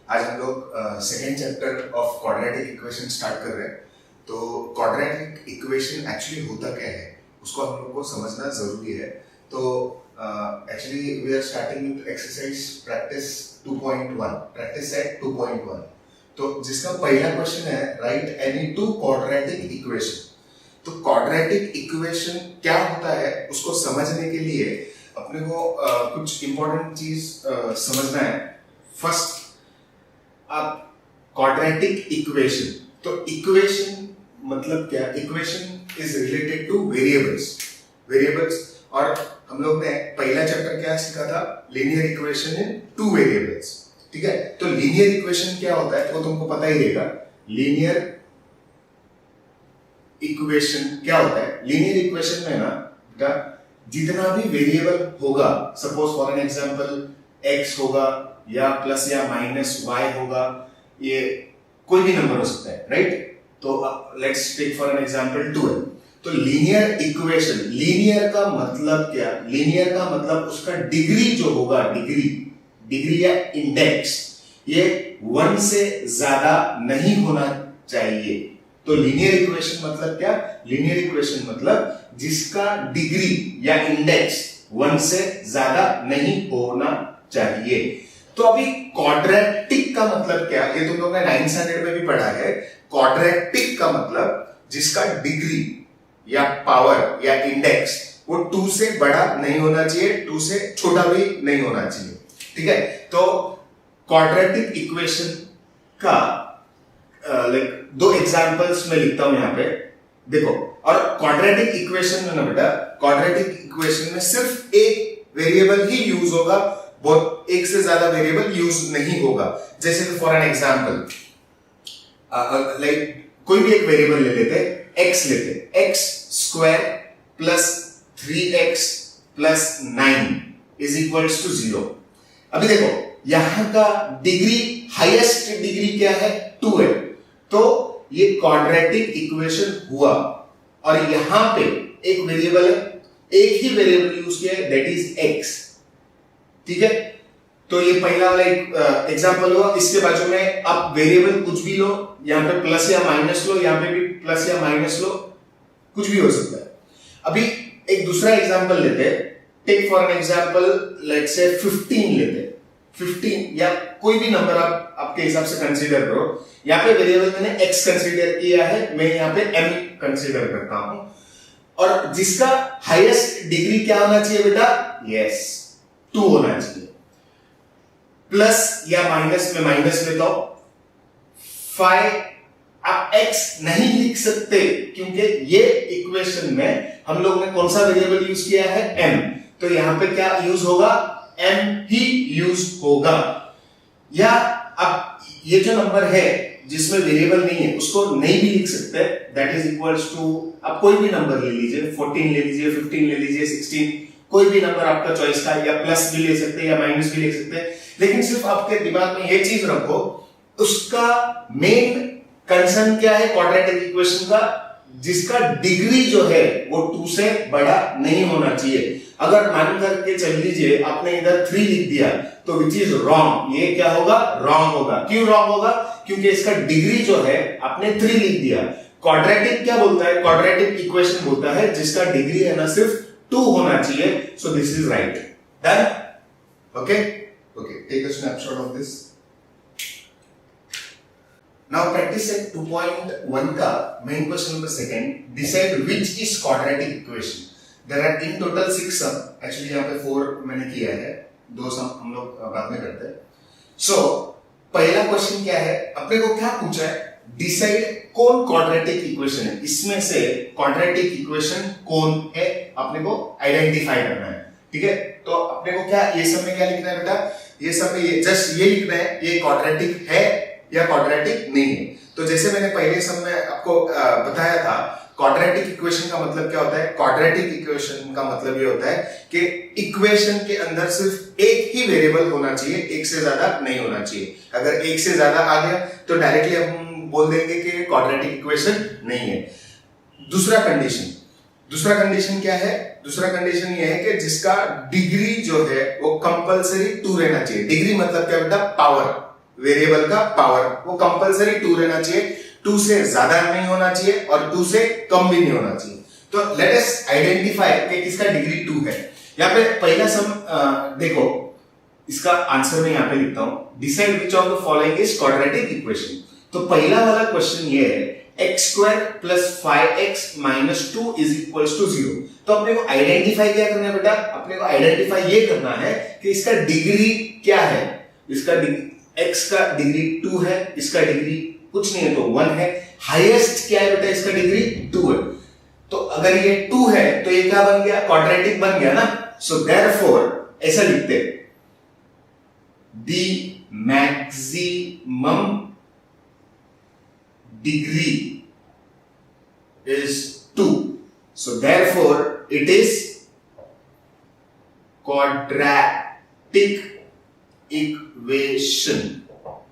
आज हम लोग second chapter of quadratic equation start कर रहे हैं। तो क्वाड्रेटिक इक्वेशन एक्चुअली होता क्या है उसको हम लोग को समझना जरूरी है। तो actually we are starting with exercise practice 2.1, practice set 2.1। तो जिसका पहला क्वेश्चन है write any two quadratic equation. तो क्वाड्रेटिक इक्वेशन क्या होता है उसको समझने के लिए अपने को कुछ इंपॉर्टेंट चीज समझना है। फर्स्ट, आप क्वाड्रेटिक इक्वेशन, तो इक्वेशन मतलब क्या? Equation is related two variables. और हम लोग ने पहला चैप्टर क्या सीखा था? Linear equation in two variables. ठीक है, तो लीनियर इक्वेशन क्या होता है वो तुमको पता ही रहेगा। लीनियर इक्वेशन क्या होता है? लीनियर इक्वेशन में ना जितना भी वेरिएबल होगा, suppose for an example x होगा या प्लस या माइनस y होगा, ये कोई भी नंबर हो सकता है, राइट? तो let's take for an example 12। तो लीनियर इक्वेशन, लीनियर का मतलब क्या? लीनियर का मतलब उसका डिग्री जो होगा, डिग्री या इंडेक्स, ये 1 से ज्यादा नहीं होना चाहिए। तो लीनियर इक्वेशन मतलब क्या? लीनियर इक्वेशन मतलब जिसका डिग्री या इंडेक्स 1 से ज्यादा नहीं होना चाहिए। तो अभी क्वाड्रेटिक का मतलब क्या? ये तुम लोगों ने 9th स्टैंडर्ड में भी पढ़ा है। क्वाड्रेटिक का मतलब जिसका डिग्री या पावर या इंडेक्स वो 2 से बड़ा नहीं होना चाहिए, 2 से छोटा भी नहीं होना चाहिए। ठीक है, तो क्वाड्रेटिक इक्वेशन का दो एग्जांपल्स में लिखता हूं यहां पे, देखो। और क्वाड्रेटिक इक्वेशन में ना बेटा, क्वाड्रेटिक इक्वेशन में सिर्फ एक वेरिएबल ही यूज होगा, बहुत एक से ज्यादा वेरिएबल यूज नहीं होगा। जैसे कि फॉर एन एग्जांपल कोई भी एक वेरिएबल ले लेते, x लेते, x square plus 3x plus 9 is equals to 0। अभी देखो यहां का डिग्री, हाईएस्ट डिग्री क्या है? 2 है। तो ये क्वाड्रेटिक इक्वेशन हुआ और यहां पे एक वेरिएबल है, एक ही वेरिएबल यूज किया है, दैट इज x। ठीक है, तो ये पहला वाला एक एग्जांपल हुआ। इसके बाजू में आप वेरिएबल कुछ भी लो, यहां पे प्लस या माइनस लो, यहां पे भी प्लस या माइनस लो, कुछ भी हो सकता है। अभी एक दूसरा एग्जांपल लेते हैं। Take for an example let's say 15 लेते हैं। 15 या कोई भी नंबर आप आपके हिसाब से कंसीडर करो। यहाँ पे वेरिएबल मैंने x कंसीडर किया है, मैं यहाँ पे m कंसीडर करता हूं। और जिसका हाईएस्ट डिग्री क्या होना चाहिए बेटा? यस, 2 होना चाहिए। प्लस या माइनस में माइनस लेता हूं। 5 आप x नहीं लिख सकते क्योंकि ये इक्वेशन में हम लोग ने कौन सा वेरिएबल यूज किया है? m। तो यहां पे क्या यूज होगा? m ही यूज होगा। या अब ये जो नंबर है जिसमें वेरिएबल नहीं है उसको नहीं भी लिख सकते, दैट इज इक्वल्स टू, आप कोई भी नंबर ले लीजिए, 14 ले लीजिए, 15 ले लीजिए, 16, कोई भी नंबर आपका चॉइस का, या प्लस भी ले सकते हैं या माइनस भी ले सकते हैं। लेकिन सिर्फ आपके दिमाग में ये चीज रखो, उसका मेन कंसर्न क्या है क्वाड्रेटिक इक्वेशन का? जिसका डिग्री जो है वो 2 से बड़ा नहीं होना चाहिए। अगर मान करके चल लीजिए आपने इधर 3 लिख दिया तो विच इज रॉन्ग। ये क्या होगा? रॉन्ग होगा। क्यों रॉन्ग होगा? क्योंकि इसका डिग्री जो है आपने 3 लिख दिया। क्वाड्रेटिक क्या बोलता है? क्वाड्रेटिक इक्वेशन बोलता है जिसका डिग्री है ना सिर्फ 2 होना चाहिए। So this is right. Done? Okay, take a snapshot of this. Now practice set 2.1 का main question number 2, decide which is quadratic equation. There are in total 6 sum. Actually यहाँ पे 4 मैंने किया है, 2 sum हम लोग बाद में करते हैं। So पहला क्वेश्चन क्या है? अपने को क्या पूछा है? डिसाइड कौन क्वाड्रेटिक इक्वेशन है, इसमें से क्वाड्रेटिक इक्वेशन कौन है अपने को आइडेंटिफाई करना है। ठीक है, तो अपने को क्या ये सब में क्या लिखना है बेटा? ये सब में ये जस्ट ये लिखना है, ये क्वाड्रेटिक है या क्वाड्रेटिक नहीं है। तो जैसे मैंने पहले सब में आपको बताया था, क्वाड्रेटिक इक्वेशन का मतलब क्या होता है? क्वाड्रेटिक इक्वेशन का मतलब ये होता है कि इक्वेशन के अंदर सिर्फ एक ही वेरिएबल होना चाहिए, एक से ज्यादा नहीं होना चाहिए। अगर एक से ज्यादा आ गया तो डायरेक्टली हम बोल देंगे कि क्वाड्रेटिक इक्वेशन नहीं है। दूसरा कंडीशन क्या है? दूसरा कंडीशन ये है कि जिसका डिग्री जो है वो कंपलसरी 2 रहना चाहिए। डिग्री मतलब क्या बेटा? पावर। वेरिएबल का पावर, वो कंपलसरी 2 रहना चाहिए, 2 से ज्यादा नहीं होना चाहिए और 2 से कम भी नहीं होना चाहिए। तो लेट अस आइडेंटिफाई कि किसका डिग्री 2 है। यहाँ पे पहला सम देखो, इसका आंसर मैं यहाँ पे लिखता हूं, decide which of the following is quadratic equation. तो पहला वाला क्वेश्चन ये है x square plus 5x minus 2 is equals to 0। तो अपने को आइडेंटिफाई क्या करना है बेटा, अपने को आइडेंटिफाई ये करना है कि इसका डिग्री क्या है। इसका x का डिग्री 2 है, इसका डिग्री कुछ नहीं है तो 1 है, हाईएस्ट क्या है बेटा, इसका डिग्री 2 है। तो अगर ये 2 है तो ये क्या बन गया, क्वाड्रेटिक बन गया ना। सो देयरफॉर ऐसा लिखते हैं, the maximum degree is 2, so therefore it is quadratic equation.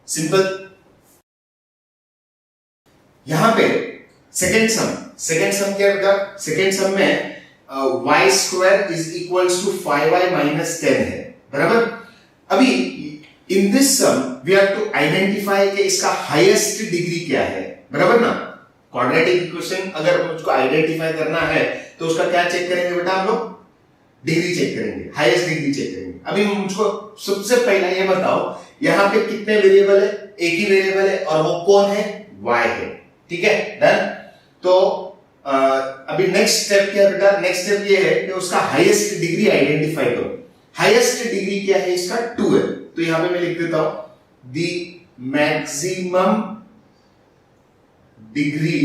Simple. यहां पे सेकेंड सम क्या बेटा, सेकेंड सम में y square is equals to 5y minus 10 है, बराबर। अभी in this sum we have to identify कि इसका हाईएस्ट डिग्री क्या है, बराबर ना। क्वाड्रेटिक इक्वेशन अगर मुझको आइडेंटिफाई करना है तो उसका क्या चेक करेंगे बेटा, हम लोग डिग्री चेक करेंगे, हाईएस्ट डिग्री चेक करेंगे। अभी मुझको सबसे पहला ये बताओ, यहाँ पे कितने वेरिएबल है, एक ही वेरिएबल है और वो कौन है, y है, ठीक है, डन। तो अभी नेक्स्ट स्टेप क्या बेटा, नेक्स्ट स्टेप ये है कि उसका हाईएस्ट डिग्री आइडेंटिफाई करो। हाईएस्ट डिग्री क्या है, इसका 2 है। तो यहां पे मैं लिख देता हूं, the maximum degree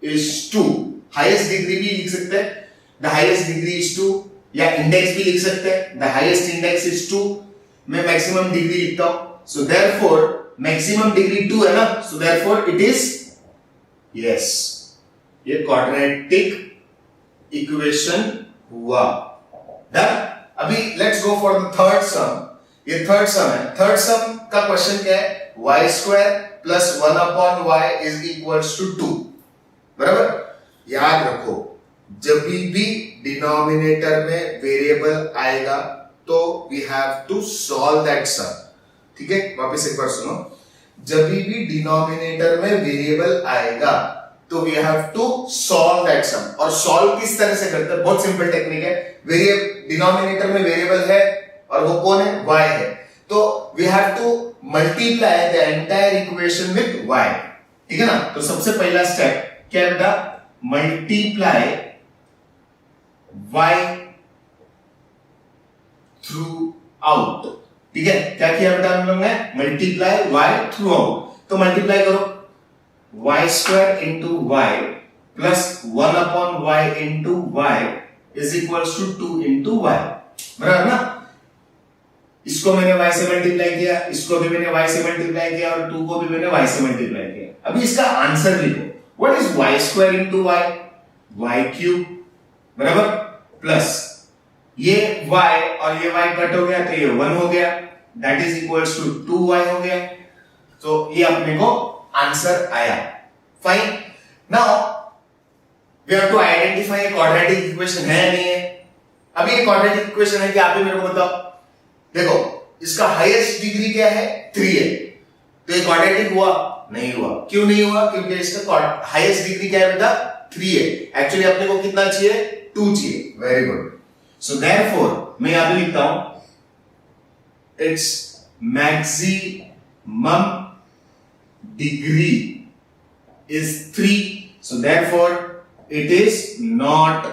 is 2। Highest degree भी लिख सकते हैं, द हाईएस्ट डिग्री इज 2, या इंडेक्स भी लिख सकते हैं, द हाईएस्ट इंडेक्स इज 2। मैं मैक्सिमम डिग्री लिखता हूं, सो देयरफॉर मैक्सिमम डिग्री 2 है ना, so therefore it is yes, ये क्वाड्रेटिक इक्वेशन हुआ, डन। अभी let's go for the third सम। ये थर्ड सम है। थर्ड सम का क्वेश्चन क्या है, y square plus 1 upon y is equals to 2, बराबर। याद रखो, जब भी डिनोमिनेटर में वेरिएबल आएगा तो we have to solve that sum, ठीक है। वापस एक बार सुनो, जब भी डिनोमिनेटर में वेरिएबल आएगा तो we have to solve that sum. और सॉल्व किस तरह से करते हैं, बहुत सिंपल टेक्निक है। वेरिएबल डिनोमिनेटर में वेरिएबल है और वो कौन है, y है, तो we have to multiply the entire equation with y, ठीक है ना। तो सबसे पहला स्टेप क्या है बेटा, मल्टीप्लाई y थ्रू आउट, ठीक है। क्या किया बेटा हम लोग ने, मल्टीप्लाई y थ्रू आउट। तो मल्टीप्लाई करो, y square into y plus 1 upon y into y is equals to 2 into y, बराबर ना। इसको मैंने y से मल्टीप्लाई किया, इसको भी मैंने y से मल्टीप्लाई किया और 2 को भी मैंने y से मल्टीप्लाई किया। अभी इसका आंसर लिखो, what is y square into y, y cube, बराबर, प्लस ये y और ये y कट हो गया तो ये 1 हो गया, that is equals to 2y हो गया। तो ये अपने को आंसर आया, fine. Now we have to identify quadratic equation है नहीं है। अभी ये क्वाड्रेटिक इक्वेशन है कि आप ही मेरे को बताओ। देखो, इसका हाईएस्ट डिग्री क्या है, 3 है, तो ये क्वाड्रेटिक हुआ नहीं हुआ। क्यों नहीं हुआ, क्योंकि इसका हाईएस्ट डिग्री क्या है बेटा, 3 है। एक्चुअली अपने को कितना चाहिए, 2 चाहिए, वेरी गुड। सो देयरफॉर मैं यहां पे लिखता हूं, its maximum degree is 3, so therefore it is not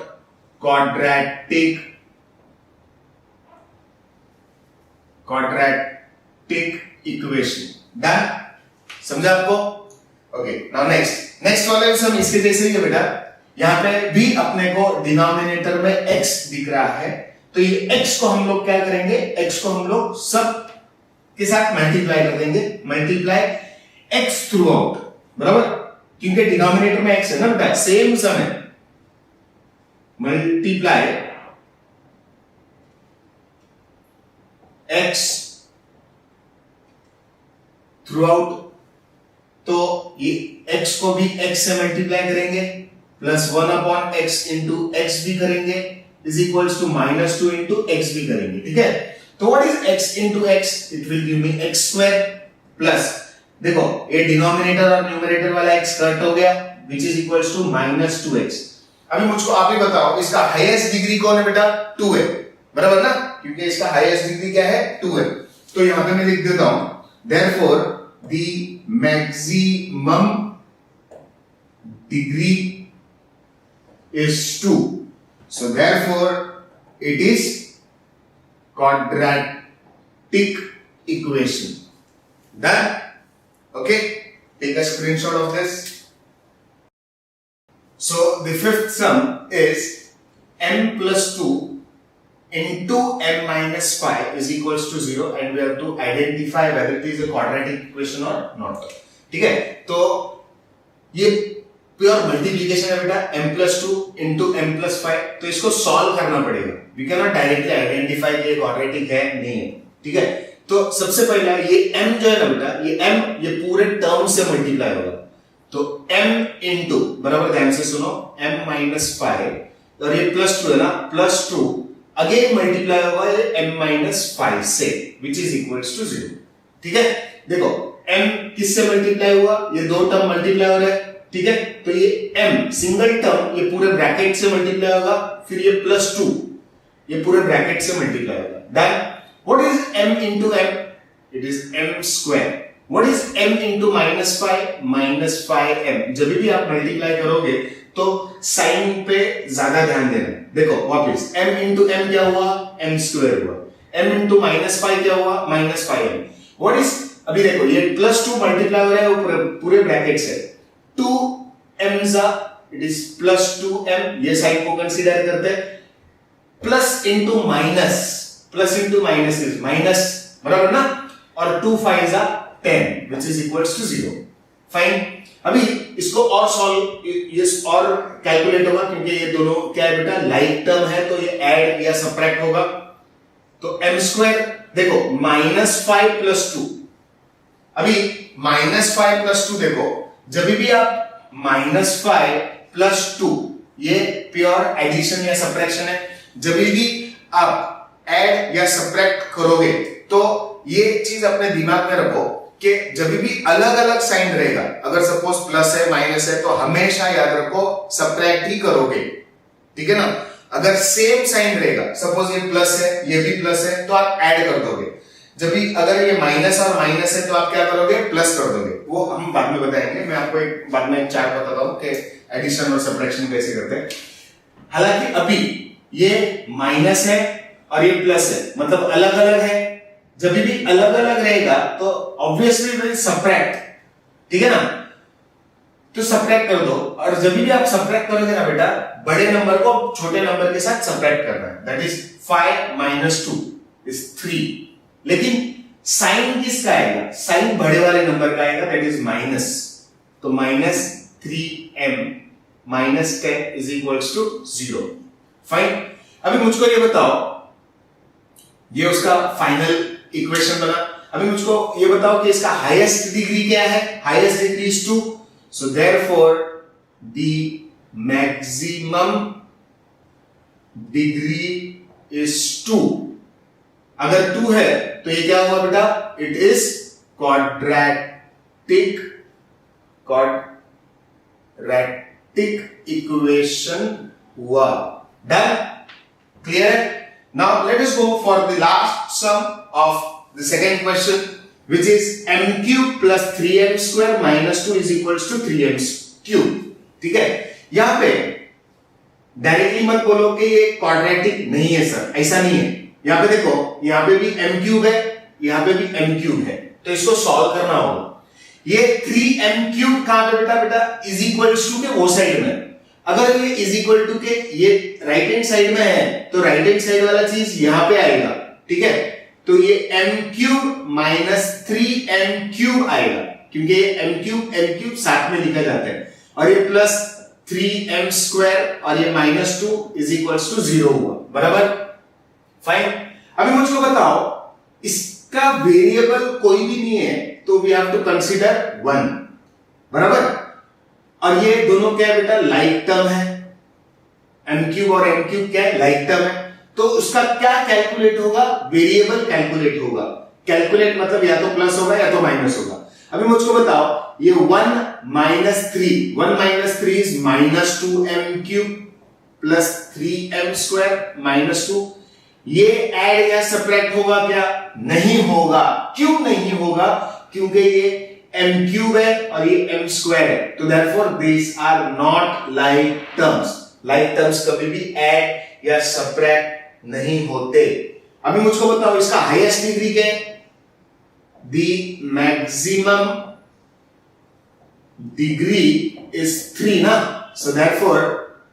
quadratic equation, done। समझा आपको, ओके। नाउ नेक्स्ट वाले हम इसके जैसे ही है बेटा। यहां पे भी अपने को डिनोमिनेटर में x दिख रहा है, तो ये x को हम लोग क्या करेंगे, x को हम लोग सब के साथ मल्टीप्लाई कर देंगे, मल्टीप्लाई x थ्रू आउट, बराबर, क्योंकि डिनोमिनेटर में x है ना बेटा, सेम सम है। मल्टीप्लाई x थ्रू आउट, तो ये x को भी x से मल्टीप्लाई करेंगे, plus 1 upon x into x भी करेंगे, is equals to -2 into x भी करेंगे, ठीक है। तो what is x into x, it will give me x square, plus देखो ये डिनोमिनेटर और न्यूमरेटर वाला x कट हो गया which is equals to -2x। अभी मुझको आप ही बताओ इसका हाईएस्ट डिग्री कौन है बेटा? 2 है, बराबर ना, क्योंकि इसका हाईएस्ट डिग्री क्या है? 2 है। तो यहां पे मैं लिख देता हूं therefore the maximum degree is 2, so therefore it is quadratic equation। Done? Okay, take a screenshot of this। So the fifth sum is m plus 2 into m minus 5 is equals to 0 and we have to identify whether it is a quadratic equation or not। ठीक है, तो ये pure multiplication है बेटा, m plus 2 into m plus 5, तो इसको solve करना पड़ेगा। We can not directly identify कि ये क्वाड्रेटिक है नहीं है। ठीक है, तो सबसे पहला ये m जो है ना बेटा, ये m ये पूरे टर्म से मल्टीप्लाई होगा, तो m इंटू, बराबर ध्यान से सुनो, m minus 5 और ये प्लस 2 है ना, प्लस 2 अगेन मल्टीप्लाई होगा ये m minus 5 से which is equals to 0। ठीक है, देखो m किससे मल्टीप्लाई हुआ? ये दो टर्म मल्टीप्लाई हो रहे हैं। ठीक है, तो ये m सिंगल टर्म ये पूरे ब्रैकेट से मल्टीप्लाई होगा, फिर ये प्लस 2 ये पूरे ब्रैकेट से मल्टीप्लाई होगा। Then what is m into m? It is m square. What is m into -5? -5m। जब भी आप मल्टीप्लाई करोगे तो साइन पे ज्यादा ध्यान देना। देखो वापस m into m क्या हुआ? m स्क्वायर हुआ। m into -5 क्या हुआ? -5m। व्हाट इज, अभी देखो ये प्लस 2 मल्टीप्लाई हो रहा है पूरे ब्रैकेट से, 2m it is plus 2m, ये साइन को कंसीडर करते हैं। Plus into minus, plus into minus is minus, बराबर ना, और 2 5 10 which is equals to 0। Fine, अभी इसको और सॉल्व, ये और कैलकुलेट होगा क्योंकि ये दोनों क्या है बेटा? लाइक टर्म है, तो ये ऐड या सब्ट्रैक्ट होगा। तो m स्क्वायर देखो -5 प्लस 2, अभी -5 प्लस 2 देखो, जब भी आप -5 प्लस 2, ये प्योर एडिशन या सब्ट्रैक्शन है। जब भी आप ऐड या सब्ट्रैक्ट करोगे तो ये चीज अपने दिमाग में रखो कि जब भी अलग अलग साइन रहेगा, अगर सपोज प्लस है माइनस है, तो हमेशा याद रखो सब्ट्रैक्ट ही करोगे। ठीक है ना, अगर सेम साइन रहेगा, सपोज ये प्लस है ये भी प्लस है, तो आप ऐड कर दोगे। जब भी अगर ये माइनस और माइनस है तो आप क्या करोगे? प्लस कर दोगे। वो हम बाद में बताएंगे, मैं आपको एक बाद में चार्ट बताता हूं कि एडिशन और सब्ट्रैक्शन कैसे करते हैं। हालांकि अभी ये माइनस है और ये प्लस है, मतलब अलग अलग है। जब भी अलग अलग रहेगा तो ऑब्वियसली विल सब्ट्रैक्ट। ठीक है ना, तो सब्ट्रैक्ट कर दो, और जब भी आप सब्ट्रैक्ट करोगे ना बेटा, बड़े नंबर को छोटे नंबर के साथ सब्ट्रैक्ट करना है। That is 5 minus 2 is 3। लेकिन साइन किसका आएगा? साइन बड़े वाले नंबर का आएगा, दैट इज माइनस। तो -3m -10 is equals to 0। Fine, अभी मुझको ये बताओ, ये उसका फाइनल इक्वेशन बना। अभी मुझको ये बताओ कि इसका हाईएस्ट डिग्री क्या है? Highest degree is 2, so therefore the maximum degree is 2। अगर 2 है तो ये क्या हुआ बेटा? इट इज क्वाड्रेटिक इक्वेशन हुआ। Done? Clear? Now let us go for the last sum of the second question, which is m cube plus 3m square minus 2 is equals to 3m cube। ठीक है, यहां पे directly मत बोलो कि ये quadratic नहीं है सर, ऐसा नहीं है। यहां पे देखो, यहां पे भी m क्यूब है, यहां पे भी m क्यूब है, तो इसको सॉल्व करना होगा। ये 3m क्यूब कहां पे बेटा? इज इक्वल्स टू के वो साइड में। अगर ये इज इक्वल टू के ये राइट हैंड साइड में है, तो राइट हैंड साइड वाला चीज यहां पे आएगा। ठीक है, तो ये m cube minus 3m cube आएगा, क्योंकि ये m क्यूब साथ में लिखा जाता है, और ये प्लस 3m स्क्वायर और ये -2 इज इक्वल्स टू 0 हुआ। बराबर? फाइन, अभी मुझको बताओ, इसका वेरिएबल कोई भी नहीं है, तो वी हैव टू कंसीडर 1। बराबर? और ये दोनों क्या है बेटा? लाइक टर्म है। m क्यूब और m क्यूब क्या है? लाइक टर्म है। तो उसका क्या कैलकुलेट होगा? वेरिएबल कैलकुलेट होगा। कैलकुलेट मतलब या तो प्लस होगा या तो माइनस होगा। अभी मुझको बताओ ये 1 minus 3 is minus 2m³ plus 3m square minus 2। ये ऐड या सब्ट्रैक्ट होगा क्या? नहीं होगा। क्यों नहीं होगा? क्योंकि ये m³ है और ये m स्क्वायर है, तो therefore this are not like terms. Like terms कभी भी ऐड या सब्ट्रैक्ट नहीं होते। अभी मुझको बताओ इसका हाईएस्ट डिग्री क्या है? द मैक्सिमम डिग्री इज 3 ना, so therefore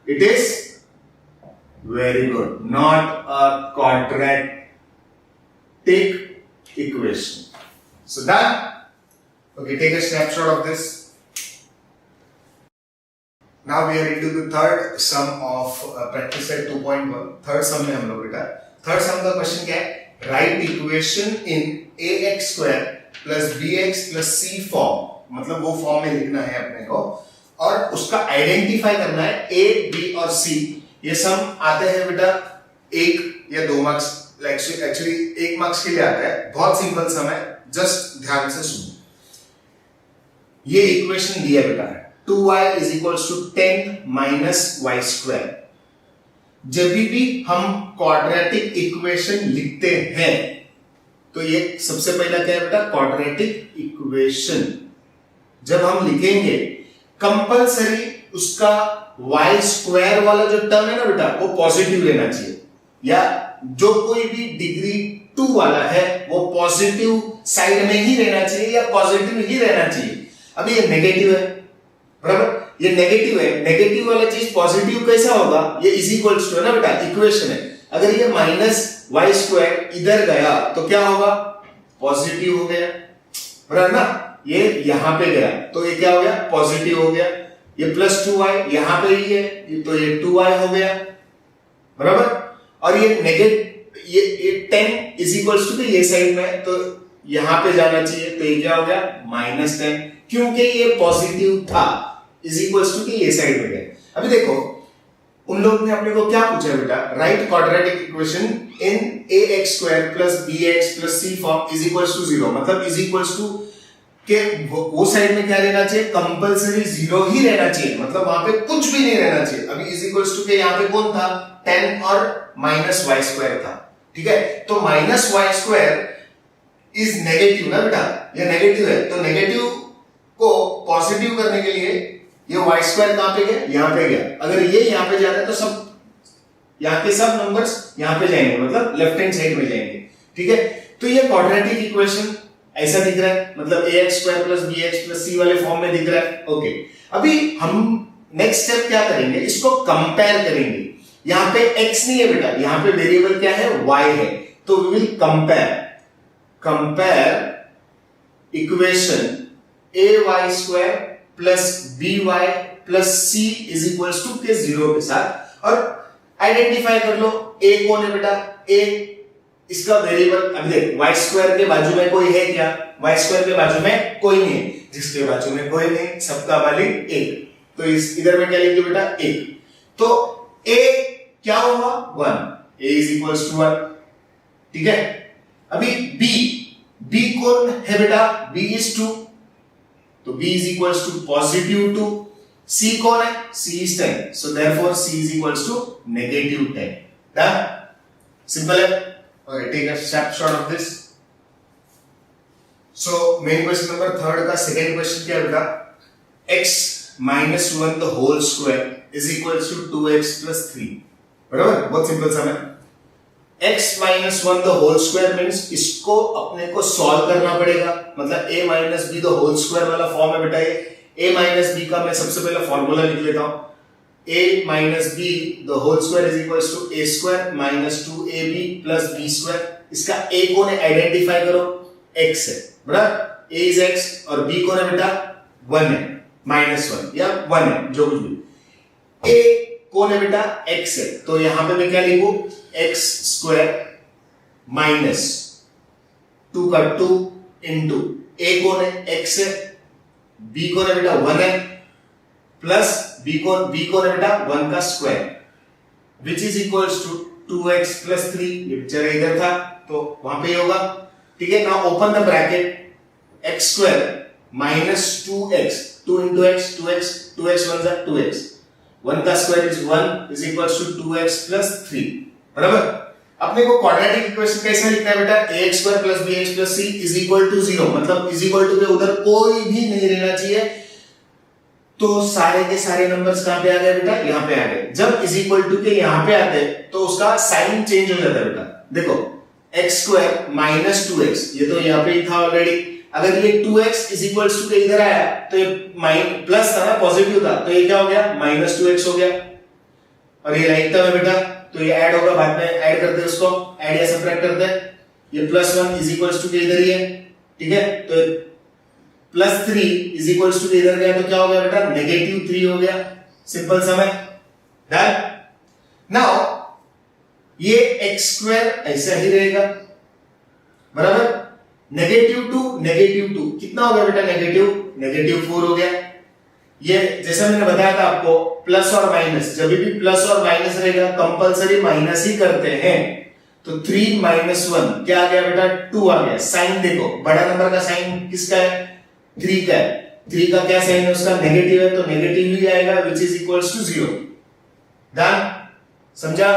it is very good, not a quadratic equation. So done. Okay, take a snapshot of this. Now we are into the third sum of practice set 2.1. Third सम में हम लोग बेटा third सम का question क्या है? Right equation in ax square plus bx plus c form, मतलब वो form में लिखना है अपने को और उसका आइडेंटिफाई करना है a, b और c। ये सम आते हैं बेटा 1 या 2 मार्क्स, एक्चुअली 1 मार्क्स के लिए आता है। बहुत सिंपल सम है, जस्ट ध्यान से सुनो। ये इक्वेशन दिया बेटा 2y is equals to 10 minus y square. जब भी हम क्वाड्रेटिक इक्वेशन लिखते हैं तो ये सबसे पहला क्या है बेटा? Quadratic equation. जब हम लिखेंगे कंपलसरी उसका y स्क्वायर वाला जो टर्म है ना बेटा वो पॉजिटिव लेना चाहिए, या जो कोई भी डिग्री 2 वाला है वो पॉजिटिव साइड में ही रहना चाहिए या पॉजिटिव ही रहना चाहिए। अभी ये नेगेटिव है, बराबर? ये नेगेटिव है, नेगेटिव वाला चीज पॉजिटिव कैसा होगा? ये इज इक्वल्स टू है ना बेटा, इक्वेशन है। अगर ये माइनस वाई स्क्वायर इधर गया तो क्या होगा? पॉजिटिव हो गया, बराबर ना? ये यहां पे गया तो ये क्या हो गया? पॉजिटिव हो गया। ये प्लस 2y यहां पे ही है तो ये 2y हो गया, बराबर? और ये ये 10 इज इक्वल्स टू ये साइड में तो यहां पे जाना चाहिए, तो ये क्या हो गया? -10, क्योंकि ये पॉजिटिव था, इज इक्वल्स टू ये साइड में गया। अभी देखो उन लोग ने अपने को क्या पूछा बेटा? Right quadratic equation in ax square plus bx plus c form is equals to 0, मतलब इज इक्वल्स टू के वो साइड में क्या रहना चाहिए? कंपलसरी 0 ही रहना चाहिए, मतलब वहां पे कुछ भी नहीं रहना चाहिए। अभी इज इक्वल्स टू के यहां पे कौन था? 10 और माइनस वाई स्क्वायर था, ठीक है? तो minus y square is negative ना बेटा, ये नेगेटिव है, तो नेगेटिव को पॉजिटिव करने के लिए ये वाई स्क्वायर कहां पे गया? यहां पे गया। अगर ये यहां पे जा रहा है तो सब यहां के सब नंबर्स यहां पे जाएंगे, मतलब लेफ्ट हैंड साइड में जाएंगे, ठीक है? तो ये क्वाड्रेटिक इक्वेशन ऐसा दिख रहा है, मतलब ax square plus bx plus c वाले फॉर्म में दिख रहा है। ओके, अभी हम नेक्स्ट स्टेप क्या करेंगे? इसको कंपेयर करेंगे। यहां पे x नहीं है बेटा, यहां पे वेरिएबल क्या है? y है, तो we will compare equation ay square plus by plus c is equals to के 0 के साथ, और आइडेंटिफाई कर लो a कौन है बेटा? a इसका वेरिएबल। अभी देख y स्क्वायर के बाजू में कोई है क्या? y स्क्वायर के बाजू में कोई नहीं है, जिसके बाजू में कोई नहीं सबका मालिक 1, तो इस इधर में क्या लिख दो बेटा? 1, तो a क्या होगा? 1, a इज इक्वल्स टू 1, ठीक है? अभी b कौन है बेटा? b इज 2, तो b is equals to positive 2। c कौन है? c is 10, so therefore c is equals to negative 10। Done? Simple है। Okay, take a snapshot of this. So main question number 3 का second question क्या है बेटा? x minus 1 the whole square is equals to 2x plus 3, बराबर? बहुत simple सा है। x minus 1 the whole square means इसको अपने को सॉल्व करना पड़ेगा, मतलब a minus b the whole square वाला फॉर्म है बेटा। ये a minus b का मैं सबसे पहले फॉर्मूला लिख लेता हूं। a minus b the whole square is equals to a square minus 2ab plus b square। इसका a कौन है? आइडेंटिफाई करो, x है, बराबर? a is x और b कौन है बेटा? 1 है, -1 या 1 है, जो कुछ भी। a कौन है बेटा? x है, तो यहां पे मैं क्या लिखूं? x स्क्वायर माइनस 2 का 2 इंटू a कौन है? x है, b कौन है बेटा? 1 है, प्लस b कौन है बेटा? 1 का square, which is equals to 2x plus 3। ये बेचारा इधर था तो वहां पे होगा ठीक है, now open the bracket, x square minus 2x, 2 into x, 2x, 2x 1 जा 2x, 1 का square is 1 is equals to 2x plus 3, बराबर। अपने को क्वाड्रेटिक इक्वेशन कैसे लिखना है बेटा, ax square plus bx plus c is equal to 0, मतलब इज इक्वल टू के उधर कोई भी नहीं रहना चाहिए, तो सारे के सारे नंबर्स कहां पे आ गए बेटा, यहां पे आ गए। जब इज इक्वल टू के यहां पे आते तो उसका साइन चेंज हो जाता है बेटा। देखो x स्क्वायर माइनस 2x, ये तो यहां पे ही था ऑलरेडी, अगर ये 2x इज इक्वल्स टू के इधर आया तो ये प्लस था ना, पॉजिटिव था, तो ये क्या हो गया, माइनस 2x हो गया, और ये राइट टर्म है बेटा, तो ये ऐड होगा, बाद में ऐड करते हैं उसको, ऐड या सबट्रैक्ट करते हैं, ये प्लस 1 इज इक्वल्स टू के इधर ही है, ठीक है, तो प्लस 3 इज इक्वल्स टू के इधर गया तो क्या हो गया बेटा, नेगेटिव 3 हो गया, सिंपल सम है, डन। नाउ ये x स्क्वायर ऐसा ही रहेगा, बराबर, -2 कितना हो गया बेटा, -4 हो गया। ये जैसा मैंने बताया था आपको, प्लस और माइनस, जब भी प्लस और माइनस रहेगा कंपलसरी माइनस ही करते हैं, तो 3 माइनस 1 क्या आ गया बेटा, 2 आ गया। साइन देखो, बड़ा नंबर का साइन किसका है, 3 का है, 3 का क्या साइन है उसका, नेगेटिव है, तो नेगेटिव ही आएगा, which is equals to 0, done, समझा।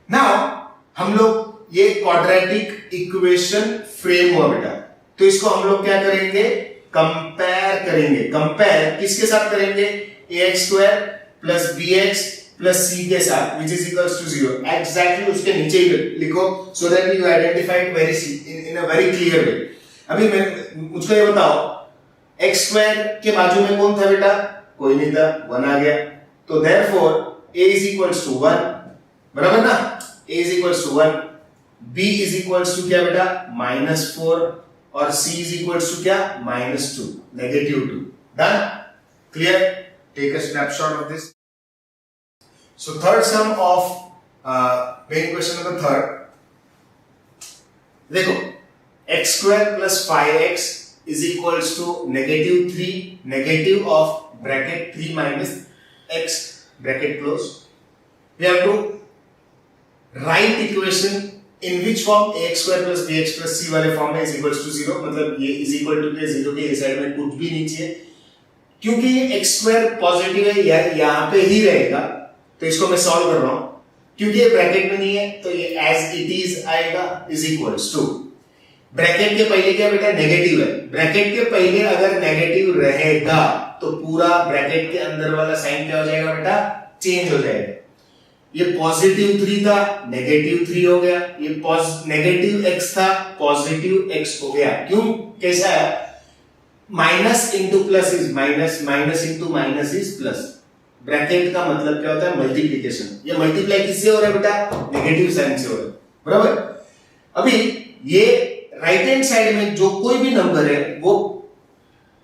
नाउ हम लोग ये क्वाड्रेटिक इक्वेशन फ्रेम हुआ बेटा, तो इसको हम लोग क्या करेंगे, कंपेयर करेंगे। कंपेयर किसके साथ करेंगे, ax square plus bx plus c के साथ, which is equals to 0, exactly उसके नीचे ही लिखो, so that you identify it very in a very clear way। अभी मैं मुझको ये बताओ, x स्क्वायर के बाजू में कौन था बेटा, कोई नहीं था, 1 आ गया, तो therefore a is equals to 1, बराबर ना, a is equals to 1, b is equals to क्या बेटा, -4, और c is equals to क्या, -2, -2, done, clear, take a snapshot of this। So third sum of main question number third, देखो x square plus 5x is equals to -3, negative of bracket 3 minus x bracket close, we have to write equation in which form ax square plus bx plus c वाले form में is equals to 0, मतलब ये is equal to के 0 के इस side में कुछ भी नहीं चाहिए, क्योंकि ये x स्क्वायर पॉजिटिव है, यहाँ पे ही रहेगा, तो इसको मैं सॉल्व कर रहा हूं, क्योंकि ये ब्रैकेट में नहीं है, तो ये एज इट इज आएगा, is equals to, ब्रैकेट के पहले क्या बेटा, नेगेटिव है, ब्रैकेट के पहले अगर नेगेटिव रहेगा तो पूरा ब्रैकेट के अंदर वाला साइन क्या हो जाएगा बेटा, चेंज हो जाएगा। ये पॉजिटिव 3 था, नेगेटिव 3 हो गया, ये नेगेटिव x था, पॉजिटिव x हो गया, क्यों, कैसा है, minus into plus is minus, minus into minus is plus, bracket का मतलब क्या होता है, मल्टीप्लिकेशन, ये मल्टीप्लाई किससे हो रहा है बेटा, नेगेटिव साइन से हो रहा है, बराबर। अभी ये राइट हैंड साइड में जो कोई भी नंबर है वो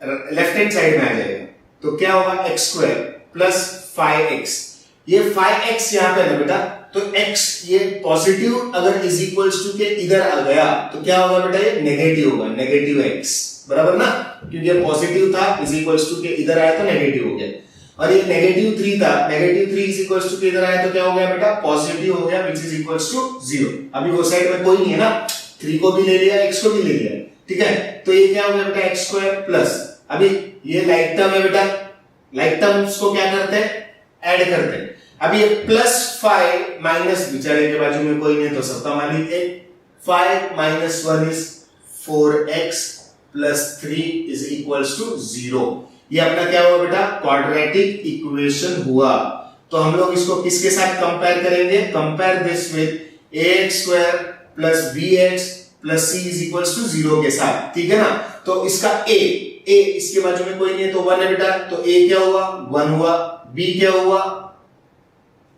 लेफ्ट हैंड साइड में आ जाएगा, तो क्या होगा, x स्क्वायर प्लस 5x, ये 5x यहां पे है बेटा, तो x ये पॉजिटिव अगर इज इक्वल्स टू के इधर आ गया तो क्या होगा बेटा, ये नेगेटिव होगा, नेगेटिव x, बराबर ना, क्योंकि ये पॉजिटिव था, इज इक्वल्स टू के इधर आया तो नेगेटिव हो गया, और ये नेगेटिव 3 था, नेगेटिव 3 इज इक्वल्स टू के इधर आया तो क्या हो गया बेटा, पॉजिटिव हो गया, विच इज इक्वल्स टू 0। अभी वो साइड में कोई नहीं है ना, 3 को भी ले लिया, x को भी ले लिया, ठीक है, तो ये क्या हो गया बेटा, x स्क्वायर प्लस, अभी ये लाइक टर्म है बेटा, लाइक टर्म्स को क्या करते हैं, ऐड करते हैं। अभी ये प्लस 5 माइनस, बेचारे के बाजू में कोई नहीं तो सबका मालिक है, 5 minus 1 is 4x plus 3 is equals to 0। ये अपना क्या हुआ बेटा, क्वाड्रेटिक इक्वेशन हुआ। तो हम लोग इसको किसके साथ कंपेयर करेंगे, compare this with ax square plus bx plus c is equals to 0 के साथ, ठीक है ना। तो इसका a इसके बाजू में कोई नहीं है तो 1 है बेटा, तो a क्या हुआ, 1 हुआ, b क्या हुआ,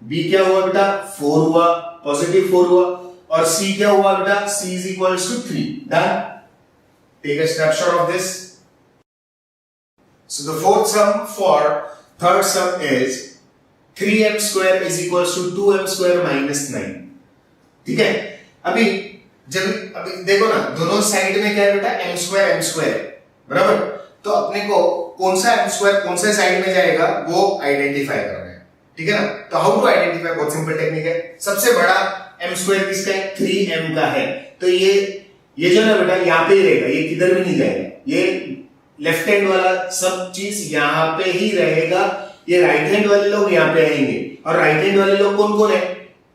b क्या हुआ बेटा, 4 हुआ, पॉजिटिव 4 हुआ, और c क्या हुआ बेटा, c is equals to 3। Done? Take a snapshot of this. So the fourth sum for third sum is 3m square is equals to 2m square minus 9। ठीक है, अभी देखो ना, दोनों साइड में क्या है बेटा, m स्क्वायर बराबर। तो अपने को कौन सा m स्क्वायर कौन से साइड में जाएगा वो आइडेंटिफाई करना है, ठीक है ना। तो हाउ टू आइडेंटिफाई, बहुत सिंपल टेक्निक है। सबसे बड़ा m स्क्वायर किसका है, 3m का है, तो ये ये जो है बेटा यहाँ पे ही रहेगा, ये किधर भी नहीं जाएगा, ये लेफ्ट हैंड वाला सब चीज यहाँ पे ही रहेगा, ये राइट हैंड वाले लोग यहाँ पे आएंगे, और राइट हैंड वाले लोग कौन कौन है,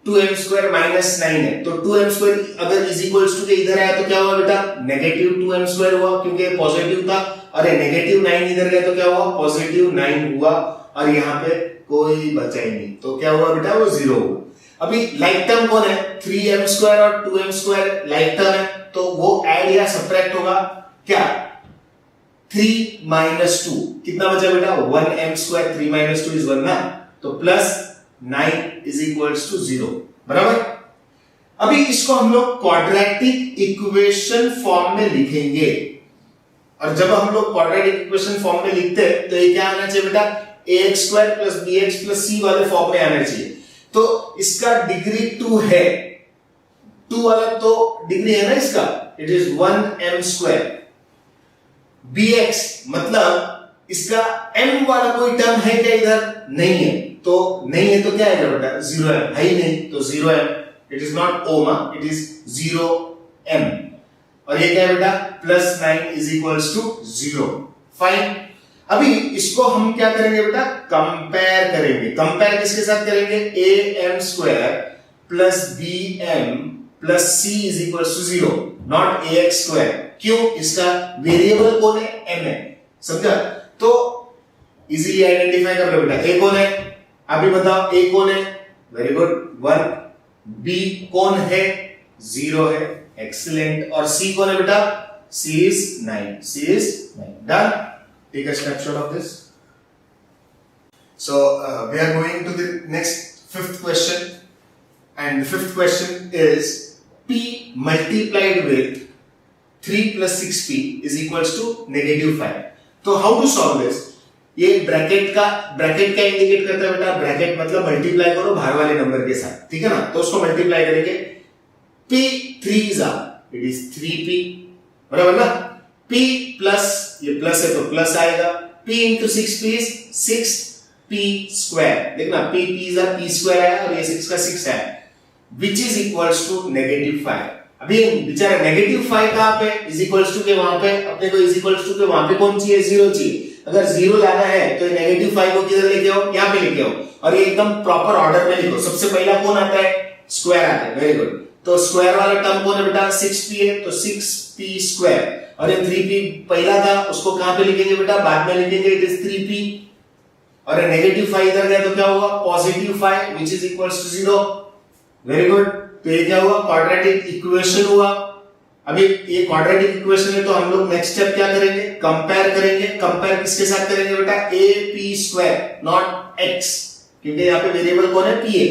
2m स्क्वायर माइनस 9 है, तो 2m स्क्वायर अगर इज इक्वल्स टू के इधर आया तो क्या हुआ बेटा, नेगेटिव 2m स्क्वायर हुआ क्योंकि ये पॉजिटिव था, और ये नेगेटिव 9 इधर गया तो क्या हुआ, पॉजिटिव 9 हुआ, और यहाँ पे कोई बचा ही नहीं, तो क्या हुआ बेटा, वो 0 हुआ। अभी लाइक टर्म कौन है, 3m स्क्वायर और 2m स्क्वायर लाइक टर्म है, तो वो ऐड या सब्ट्रैक्ट होगा, क्या 3 minus 2 कितना बचा बेटा, 1m स्क्वायर, 3 minus 2 is 1 ना, तो प्लस 9 is equals to 0, बराबर। अभी इसको हम लोग क्वाड्रेटिक इक्वेशन फॉर्म में लिखेंगे, और जब हम लोग क्वाड्रेटिक इक्वेशन फॉर्म में लिखते हैं तो ये क्या आना चाहिए बेटा, ax square plus bx plus c वाले फॉर्म में आना चाहिए। तो इसका डिग्री 2 है, 2 वाला तो डिग्री है ना इसका, it is 1m square, bx मतलब इसका m वाला कोई टर्म है क्या इधर, नहीं है, तो नहीं है तो क्या आएगा बेटा, 0m, है ही नहीं तो 0m, इट इज नॉट ओमा, इट इज 0m, और ये क्या है बेटा, plus 9 is equals to 0, fine. अभी इसको हम क्या करेंगे बेटा, कंपेयर करेंगे, कंपेयर किसके साथ करेंगे, am square plus bm plus c is equals to 0, not ax square, क्यों, इसका वेरिएबल कौन है, m है, समझा, तो इजीली आइडेंटिफाई कर लो बेटा, a कौन है, अभी बताओ a कौन है, वेरी गुड 1, b कौन है, 0 है, एक्सीलेंट, और c कौन है बेटा, c is 9, done. Take a snapshot of this. So we are going to the next fifth question, and the fifth question is p multiplied with 3 plus 6p is equals to -5. तो how to solve this? ये bracket क्या indicate करता है बेटा, bracket मतलब multiply करो बाहर वाले नंबर के साथ, ठीक है ना, तो उसको मल्टीप्लाई करेंगे, p 3 it is 3p, बराबर ना, p प्लस, ये प्लस है तो प्लस आएगा, p into 6p is 6p square, देखना p is a p square आया और ये 6 का 6 है, which is equals to -5। अभी बेचारा -5 कहां पे, is equals to के वहां पे, अपने को is equals to के वहां पे कौन चाहिए, 0 चाहिए, अगर 0 लाना है तो -5 को किधर लेके आओ, यहां पे लेके आओ, और ये एकदम प्रॉपर ऑर्डर में लिखो, सबसे पहला कौन आता है, स्क्वायर आता है, वेरी गुड, तो स्क्वायर वाला टर्म कौन है बेटा, 6p है, तो 6p स्क्वायर, और ये 3p पहला था उसको कहां पे लिखेंगे बेटा, बाद में लिखेंगे, इट इज 3p, और ये -5 इधर गया तो क्या होगा, +5 which is equals to 0, very good, तो ये क्या हुआ, क्वाड्रेटिक इक्वेशन हुआ। अभी ये क्वाड्रेटिक इक्वेशन है तो हम लोग नेक्स्ट स्टेप क्या करेंगे, कंपेयर करेंगे, कंपेयर किसके साथ करेंगे बेटा, ap स्क्वायर नॉट x, क्योंकि यहाँ पे वेरिएबल कौन है, pa,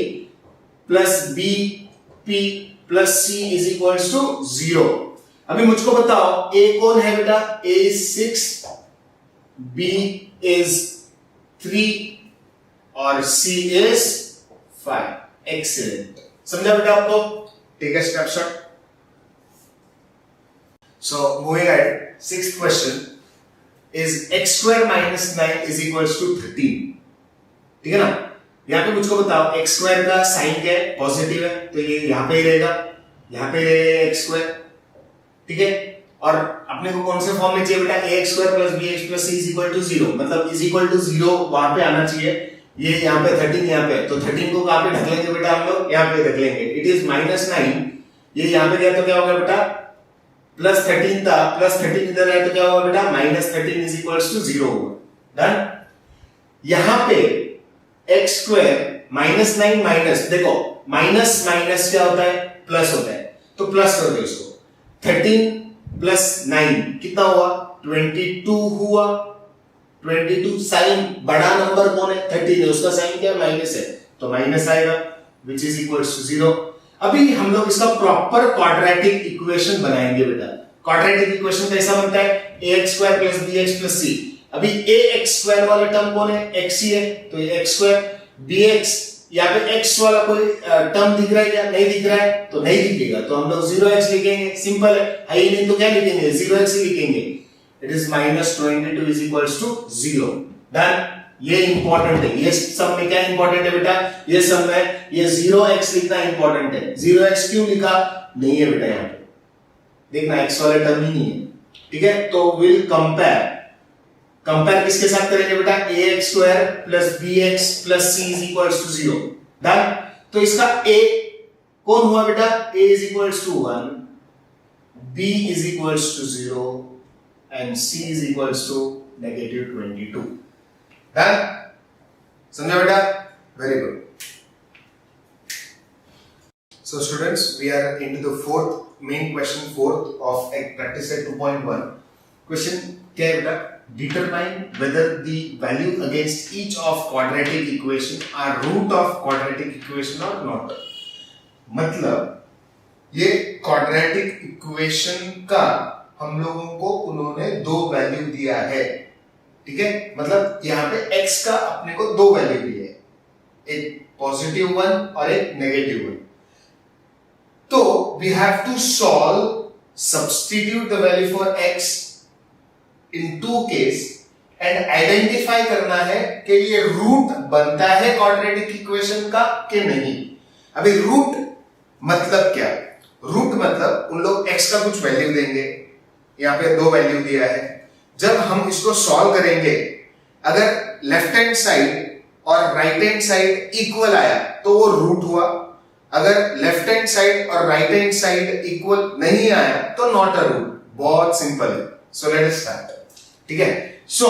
plus bp plus c is equals to 0। अभी मुझको बताओ a कौन है बेटा, a is 6, b is 3 और c is 5, एक्सीलेंट, समझा बेटा आपको, take a snapshot. So moving ahead, sixth question is x square minus 9 is equals to 13, ठीक है ना, यहाँ पे मुझको बताओ x स्क्वायर का साइन क्या है, पॉजिटिव है, तो ये यहाँ पे ही रहेगा, यहाँ पे रहेगा x स्क्वायर, ठीक है, और अपने को कौन से फॉर्म में चाहिए बेटा, ax square plus bx plus c is equal to 0, मतलब इज इक्वल टू 0 वहां पे आना चाहिए, ये यहाँ पे 13 यहाँ पे, तो 13 को कहां पे ढक लेंगे बेटा हम लोग, यहाँ पे ढक लेंगे, इट इज -9, ये यहाँ पे गया तो क्या होगा बेटा, +13 था, +13 इधर है तो क्या होगा बेटा, -13 इज इक्वल्स टू 0 होगा, डन। यहाँ पे x स्क्वायर -9 माइनस, देखो माइनस माइनस क्या होता है, प्लस होता है, तो प्लस कर दो इसको, 13 प्लस 9 कितना हुआ, 22 हुआ, 22, साइन बड़ा नंबर कौन है, 13 है, उसका साइन क्या है, माइनस है, तो माइनस आएगा, which is equals to 0। अभी हम लोग इसका प्रॉपर क्वाड्रेटिक इक्वेशन बनाएंगे बेटा। क्वाड्रेटिक इक्वेशन कैसा बनता है, ax square plus bx plus c। अभी ax स्क्वायर वाला टर्म कौन है, x ही है, तो ये x स्क्वायर, bx यहाँ पे x वाला कोई टर्म दिख रहा है क्या, नहीं दिख रहा है, तो नहीं दिखेगा, तो हम लोग 0x लिखेंगे, सिंपल है ही नहीं तो क्या लिखेंगे, 0x ही लिखेंगे, it is -22 is equals to 0, done. ये इंपॉर्टेंट है, ये सब में क्या इंपॉर्टेंट है बेटा, ये सब में ये 0x लिखना इंपॉर्टेंट है। 0x क्यों लिखा, नहीं है बेटा यहाँ पे, देखना x वाला टर्म ही नहीं है, ठीक है। तो विल कंपेयर किसके साथ करेंगे बेटा, ax square plus bx plus c is equals to 0, done. तो इसका a कौन हुआ बेटा, a is equals to 1, b is equals to 0 and c is equals to -22, done. समझा बेटा, very good. So students, we are into the main question of practice set 2.1. Question क्या है बेटा, determine whether the value against each of quadratic equation are root of quadratic equation or not। मतलब ये quadratic equation का हम लोगों को उन्होंने दो वैल्यू दिया है, ठीक है। मतलब यहाँ पे x का अपने को दो वैल्यू दी है, एक पॉजिटिव वन और एक नेगेटिव वन। तो we have to substitute the value for x in two case and identify करना है कि ये रूट बनता है क्वाड्रेटिक इक्वेशन का कि नहीं। अभी रूट मतलब क्या, रूट मतलब उन लोग x का कुछ वैल्यू देंगे, यहाँ पे दो वैल्यू दिया है। जब हम इसको सॉल्व करेंगे, अगर लेफ्ट हैंड साइड और राइट हैंड साइड इक्वल आया तो वो रूट हुआ, अगर लेफ्ट हैंड साइड और राइट हैंड साइड इक्वल नहीं आया तो नॉट अ रूट। बहुत सिंपल है। सो लेट अस स्टार्ट, ठीक है। So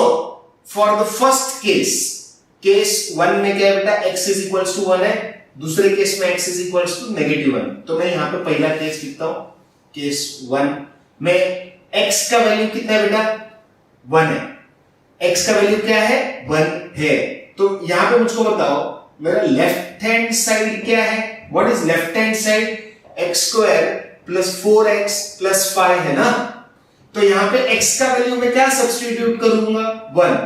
for the first case 1 में क्या है बेटा, x is equals to 1 है, दूसरे केस में x is equals to -1। तो मैं यहां पे पहला केस लिखता हूं, केस 1 में x का वैल्यू कितना है बेटा, 1 है। x का वैल्यू क्या है, 1 है। तो यहां पे मुझको बताओ मेरा लेफ्ट हैंड साइड क्या है, what is left hand side, x square plus 4x plus 5 है ना। तो यहां पे x का वैल्यू मैं क्या सब्स्टिट्यूट करूंगा, 1,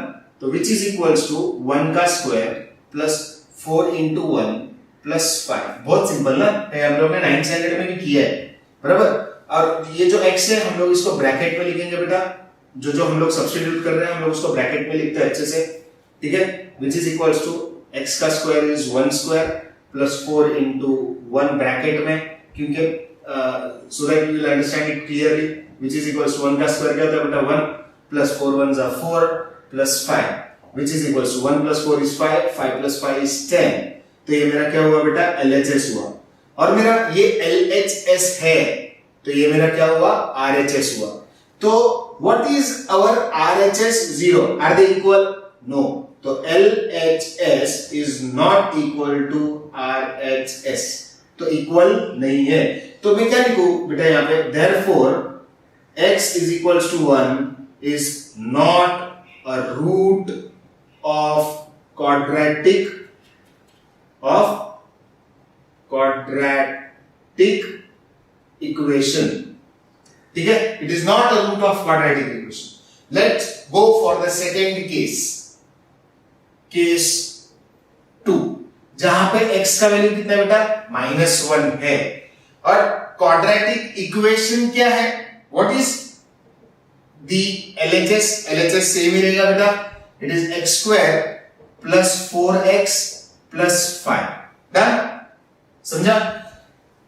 तो which is equals to 1 का स्क्वायर प्लस 4 into 1 प्लस 5। बहुत सिंपल ना, हम लोग ने 9th स्टैंडर्ड में भी किया है, बराबर। और ये जो x है हम लोग इसको ब्रैकेट में लिखेंगे बेटा, जो हम लोग सब्स्टिट्यूट कर रहे हैं हम लोग उसको ब्रैकेट में लिखते हैं अच्छे से, ठीक है। which is equals to x का square is 1 square plus 4 into 1 bracket में, क्योंकि so that you will understand it clearly, which is equals to 1 का स्क्वायर क्या होता है बेटा, 1 plus 4 1s are 4 plus 5, which is equals to 1 plus 4 is 5, 5 plus 5 is 10। तो ये मेरा क्या हुआ बेटा, LHS हुआ। और मेरा ये LHS है तो ये मेरा क्या हुआ, RHS हुआ। तो what is our RHS 0, are they equal? No, तो LHS is not equal to RHS, तो इक्वल नहीं है। तो मैं क्या लिखूं बेटा यहाँ पे, therefore x is equals to 1 is not a root of quadratic equation, ठीक है। it is not a root of quadratic equation। let's go for the second case 2, जहां पे x का वैल्यू कितना है बेटा, -1 है। और क्वाड्रेटिक इक्वेशन क्या है, what is the LHS, LHS same ही रहेगा बेटा, it is x square plus 4x plus 5, done, समझा।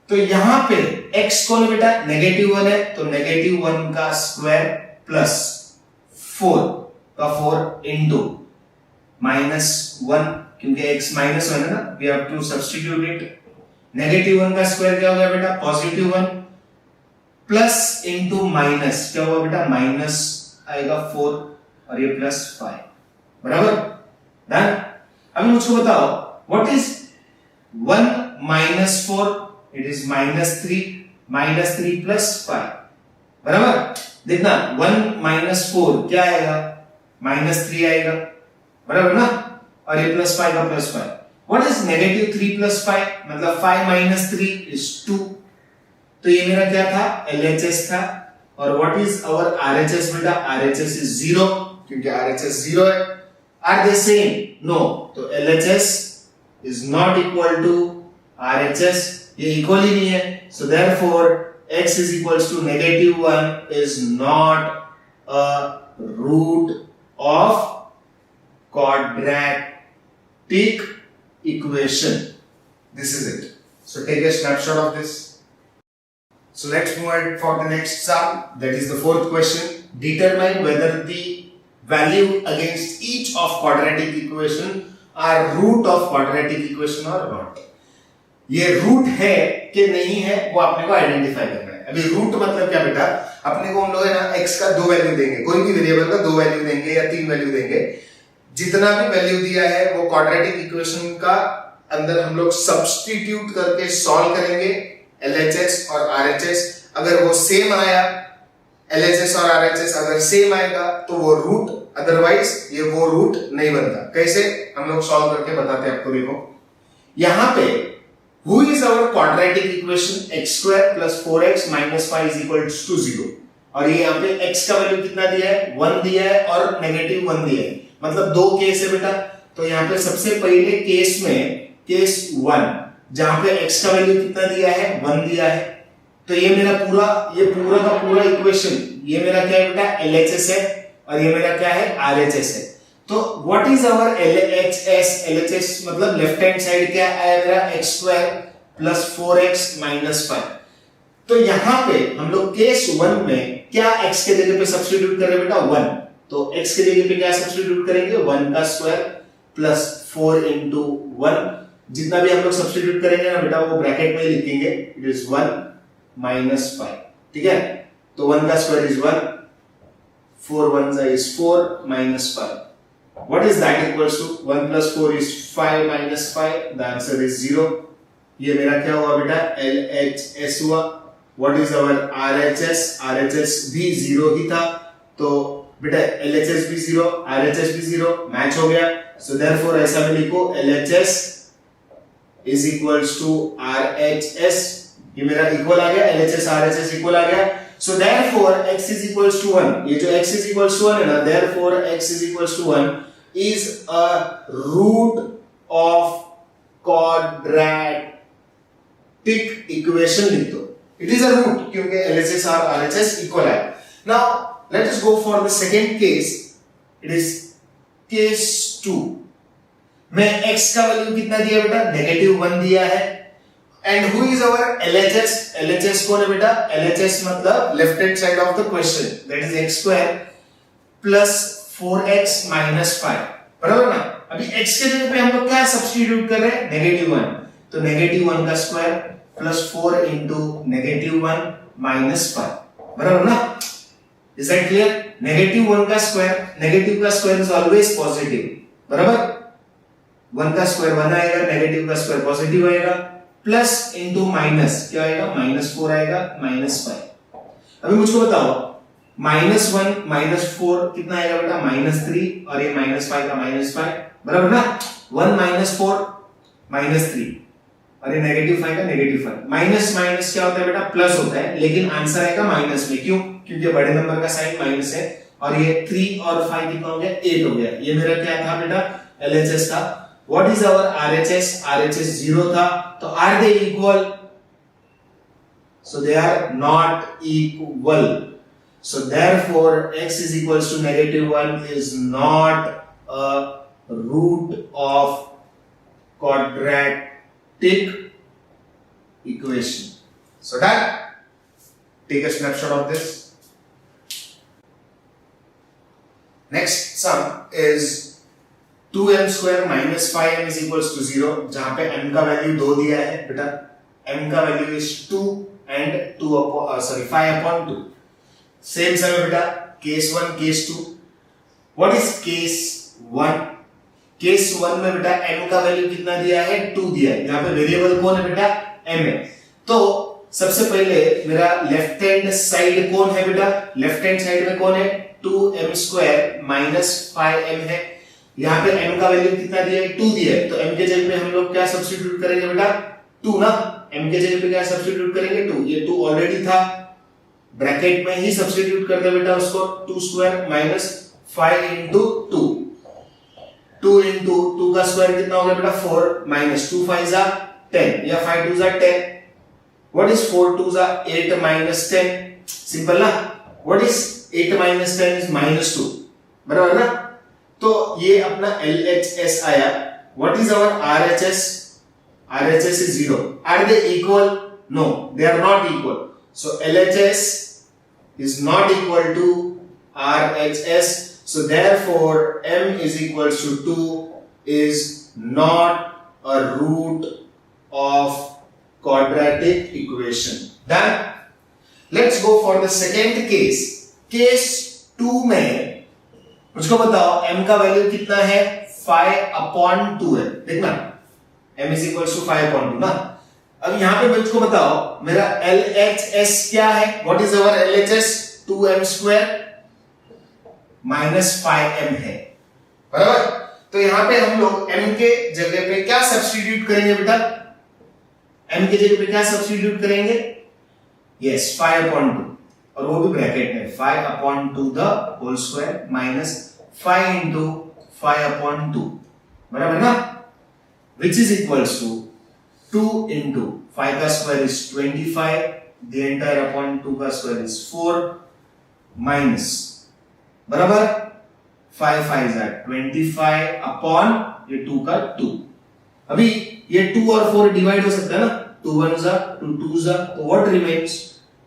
तो यहां पे x कौन है बेटा, -1 है, तो -1 का स्क्वायर प्लस 4 का 4 into -1, क्योंकि x -1 है ना, we have to substitute it। -1 का स्क्वायर क्या हो गया बेटा, +1 प्लस इनटू माइनस क्या हुआ बेटा, माइनस आएगा 4 और ये +5, बराबर, डन। अब मुझको बताओ व्हाट इज 1 - 4, इट इज -3 + 5, बराबर। देखना 1 - 4 क्या आएगा, -3 आएगा, बराबर ना, और ये +5 का +5। व्हाट इज -3 + 5, मतलब 5 - 3 is 2। तो ये मेरा क्या था, LHS था। और व्हाट इज आवर RHS बेटा, RHS इज 0, क्योंकि RHS 0 है। आर दे सेम, नो, तो LHS is not equal to RHS, ये इक्वल ही नहीं है। So therefore x is equals to -1 is not a root of quadratic equation. This is it. So take a snapshot of this. So let's move ahead for the next sum. That is the fourth question. Determine whether the value against each of quadratic equation are root of quadratic equation or not. ये root है कि नहीं है वो आपने को identify करना है। अभी रूट मतलब क्या बेटा, अपने को हम लोग है ना x का दो वैल्यू देंगे, कोई भी वेरिएबल का दो वैल्यू देंगे या तीन वैल्यू देंगे, जितना भी वैल्यू दिया है वो क्वाड्रेटिक इक्वेशन का अंदर हम लोग सब्स्टिट्यूट करके सॉल्व करेंगे LHS और RHS। अगर वो सेम आया, LHS और RHS अगर सेम आएगा तो वो रूट, अदरवाइज ये वो रूट नहीं बनता। कैसे हम लोग सॉल्व करके बताते हैं आपको। देखो यहां पे who is our quadratic equation x square plus 4x minus 5 is equals to 0, और ये यहाँ पे x का वैल्यू कितना दिया है, 1 दिया है और -1 दिया है, मतलब दो केस है बेटा। तो यहाँ पे सबसे पहले केस में केस 1 जहां पे x का वैल्यू कितना दिया है, 1 दिया है, तो ये मेरा पूरा का पूरा इक्वेशन ये मेरा क्या है बेटा, LHS है और ये मेरा क्या है, RHS है। तो व्हाट इज आवर LHS मतलब लेफ्ट हैंड साइड क्या आया मेरा, x square plus 4x minus 5। तो यहां पे हम लोग केस 1 में क्या x के जगह पे सब्स्टिट्यूट कर रहे हैं बेटा, 1। तो x के जगह पे क्या सब्स्टिट्यूट करेंगे, 1 का स्क्वायर प्लस 4 into 1, जितना भी हम लोग सब्स्टिट्यूट करेंगे ना बेटा वो ब्रैकेट में ही लिखेंगे, इट इज 1 minus 5, ठीक है। तो 1 का square is 1, 4 1s is 4 minus 5. What is that equals to? 1 plus 4 is 5 minus 5. The answer is 0. ये मेरा क्या हुआ बेटा, LHS हुआ। What is our RHS? RHS भी 0 ही था, तो बेटा LHS भी 0, RHS भी 0, मैच हो गया। So therefore ऐसा मैं लिखूं, LHS is equals to RHS, ये मेरा इक्वल आ गया, LHS RHS इक्वल आ गया। So therefore x is equals to 1, ये जो x is equals to 1 है ना, therefore x is equals to 1 is a root of quadratic equation लिख दो। It is a root क्योंकि LHS और RHS इक्वल है। Now let us go for the second case. It is case 2 में x का value कितना दिया बेटा, -1 दिया है। And who is our LHS? LHS कौन है बेटा, LHS मतलब left hand side of the question, that is x square plus 4x minus 5, बराबर ना। अभी x के जगह पे हम लोग क्या सब्स्टिट्यूट कर रहे हैं, -1, तो -1 का स्क्वायर प्लस 4 into -1 माइनस 5, बराबर ना। Is that clear? -1 का स्क्वायर, नेगेटिव का स्क्वायर इज ऑलवेज पॉजिटिव, बराबर। 1 का स्क्वायर 1 आएगा, नेगेटिव का स्क्वायर पॉजिटिव आएगा, प्लस इंटू माइनस क्या आएगा, -4 आएगा, -5। अभी मुझको बताओ -1 -4 कितना आएगा बेटा, -3, और ये -5 का -5, बराबर ना। 1 - 4 -3 और ये -5 का -5। माइनस माइनस क्या होता है बेटा, प्लस होता है, लेकिन आंसर आएगा माइनस में। क्यों? क्योंकि बड़े नंबर का साइन माइनस है, और ये 3 और 5 कितना हो गया, 8 हो गया। ये मेरा क्या था बेटा, LHS था। What is our RHS? RHS 0 था, तो are they equal? So they are not equal. So therefore x is equals to -1 is not a root of quadratic equation. So that, take a snapshot of this. Next sum is 2m square minus 5m is equals to 0, जहां पे m का value 2 दिया है बेटा, m का value is 2 and 5 upon 2। Same sum है बेटा, case 1 case 2। What is case 1? Case 1 में बेटा m का वैल्यू कितना दिया है, 2 दिया है। यहाँ पे वेरिएबल कौन है बेटा, m है। तो सबसे पहले मेरा लेफ्ट हैंड साइड कौन है बेटा, लेफ्ट हैंड साइड में कौन है, 2m square minus 5m है। यहाँ पे m का वैल्यू कितना दिया है, 2 दिया है, तो m के जगह पे हम लोग क्या सब्स्टिट्यूट करेंगे बेटा, 2 ना। m के जगह पे क्या सब्स्टिट्यूट करेंगे, 2। ये 2 ऑलरेडी था, ब्रैकेट में ही सब्स्टिट्यूट कर दे बेटा उसको, 2 स्क्वायर माइनस 5 into 2। 2 into 2 का स्क्वायर कितना हो गया बेटा, 4 माइनस 2 5 जा 10 या 5 2 जा 10। व्हाट इज 4 2 जा 8 minus 10, सिंपल ना। व्हाट इज 8 minus 10 is -2, बराबर ना। तो ये अपना LHS आया। What is our RHS? RHS is 0. Are they equal? No, they are not equal. So LHS is not equal to RHS. So therefore m is equal to 2 is not a root of quadratic equation. Done. Let's go for the second case. Case 2 में मुझको बताओ m का value कितना है 5/2 है. देखना m is equal to 5/2 ना. अब यहाँ पे मुझको बताओ मेरा LHS क्या है. What is our LHS? 2m square minus 5m है. बराबर. तो यहाँ पे हम लोग m के जगह पे क्या सब्स्टिट्यूट करेंगे बेटा? m के जगह पे क्या सब्स्टिट्यूट करेंगे? यस 5/2 और वो भी ब्रैकेट में 5/2 the whole square minus 5 into 5/2 बराबर ना, which is equals to 2 into 5 का square is 25, the entire upon 2 का स्क्वायर is 4 minus बराबर 5 5 is 25 upon ये 2 का 2. अभी ये 2 और 4 डिवाइड हो सकता है ना, 2 1s are 2 2s are, तो what remains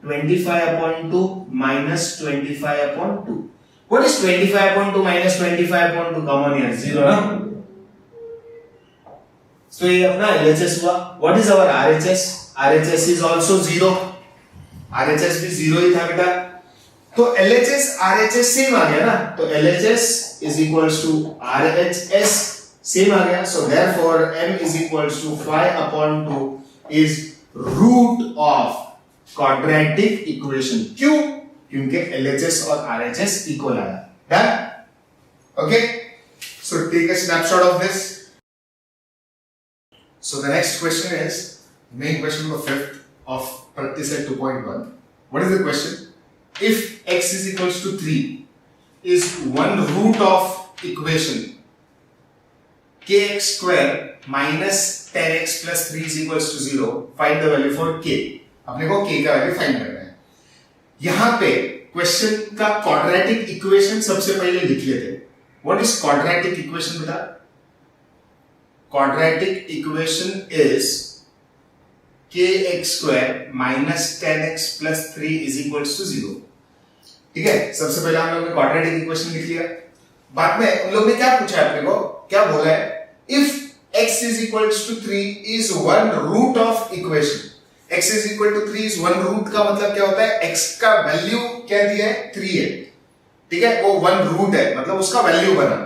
25/2 minus 25/2. What is 25/2 minus 25/2? Come on here, 0 ना. So ये अपना LHS हुआ. What is our RHS? RHS is also 0. RHS भी 0 ही था बेटा. तो LHS RHS सेम आ गया ना, तो LHS is equals to RHS same आ गया. So therefore m is equals to 5/2 is root of quadratic equation. क्यों? क्योंकि LHS और RHS इक्वल आया. Done? Okay. So take a snapshot of this. So the next question is main question number 5th of practice set 2.1. What is the question? If x is equals to 3 is one root of equation kx square minus 10x plus 3 is equals to 0, find the value for k. अपने को k का value find करना है. यहां पे question का quadratic equation सबसे पहले लिख लेते हैं. व्हाट इज क्वाड्रेटिक इक्वेशन बेटा? Quadratic equation is kx square minus 10x plus 3 is equals to 0. ठीक है, सबसे पहले हम लोग ने क्वाड्रेटिक इक्वेशन लिख लिया. बाद में उन लोग ने क्या पूछा है अपने को, क्या बोला है? If x is equals to 3 is one root of equation. x is equal to 3 is one root का मतलब क्या होता है? x का वैल्यू क्या दिया है? 3 है. ठीक है, वो one root है, मतलब उसका वैल्यू बना.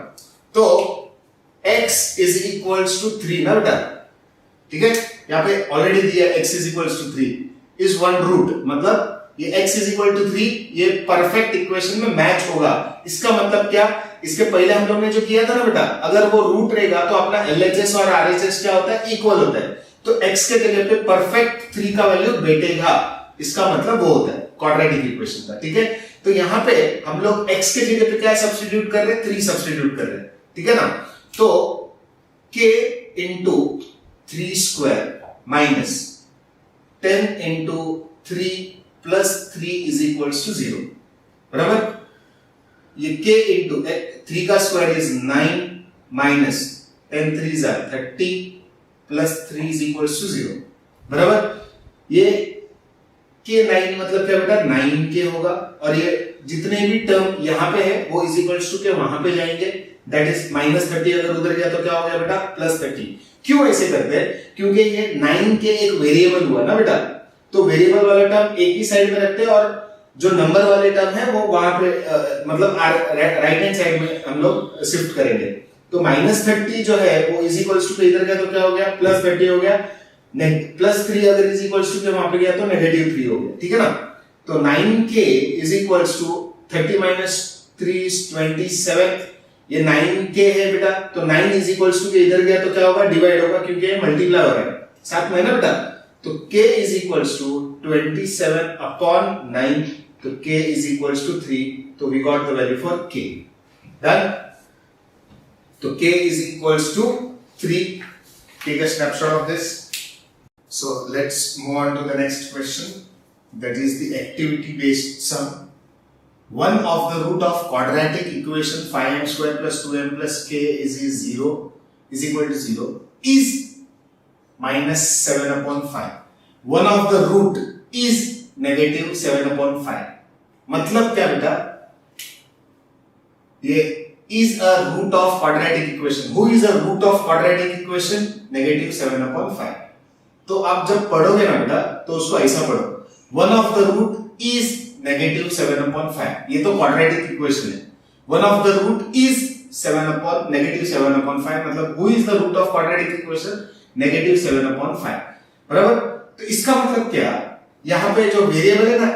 तो x is equals to 3 ना बेटा. ठीक है, यहाँ पे ऑलरेडी दिया x is equals to 3 is one root, मतलब ये x is equal to 3 ये परफेक्ट इक्वेशन में मैच होगा. इसका मतलब क्या? इसके पहले हम लोग ने जो किया था ना बेटा, अगर वो रूट रहेगा तो अपना LHS और RHS क्या होता है? इक्वल होता है. तो x के जगह पे परफेक्ट 3 का वैल्यू बैठेगा. इसका मतलब वो होता है क्वाड्रेटिक इक्वेशन का. ठीक है, तो यहाँ पे हम लोग x के जगह पे क्या सब्स्टिट्यूट कर रहे हैं? 3 सब्स्टिट्यूट कर रहे हैं. ठीक है ना. तो k into 3 square minus 10 into 3 plus 3 is equals to 0. बराबर. ये k into 3 का square is 9 minus 10 3s are 30 plus 3 is equals to 0. बराबर. ये k9 मतलब क्या बेटा? 9k होगा. और ये जितने भी टर्म यहाँ पे है वो is equals to के वहां पे जाएंगे. That is -30 अगर उधर गया तो क्या हो गया बेटा? +30. क्यों ऐसे करते हैं? क्योंकि ये 9k एक वेरिएबल हुआ ना बेटा, तो वेरिएबल वाला टर्म एक ही साइड में रखते हैं और जो नंबर वाले टर्म है वो वहां पे मतलब राइट हैंड साइड में हम लोग शिफ्ट करेंगे. तो -30 जो है वो इज इक्वल्स टू इधर गया तो क्या हो गया? +30 हो गया. +3 अगर इज इक्वल्स टू के वहां पे गया तो -3 हो गया. ठीक है ना. तो 9k is equals to 30 - 3 is 27. ये 9k है बेटा, तो 9 इज इक्वल्स टू के इधर गया तो क्या होगा? डिवाइड होगा, क्योंकि ये मल्टीप्लाई हो रहा है साथ में ना बेटा. तो k इज इक्वल्स टू 27/9. तो k इज इक्वल्स टू 3. तो we got the value for k. Done. तो k is equals to 3. Take a snapshot of this. So let's move on to the next question. That is the activity based sum. One of the root of quadratic equation 5m square plus 2m plus k is 0 is equal to 0 is -7/5. One of the root is -7/5। मतलब क्या बेटा, ये is a root of quadratic equation। Who is a root of quadratic equation? -7/5। तो आप जब पढ़ोगे ना बेटा तो उसको ऐसा पढ़ो, one of the root is -7/5। ये तो quadratic equation है। one of the root is -7/5 मतलब who is the root of quadratic equation? -7/5। बराबर। तो इसका मतलब क्या, यहाँ पे जो वेरिएबल है ना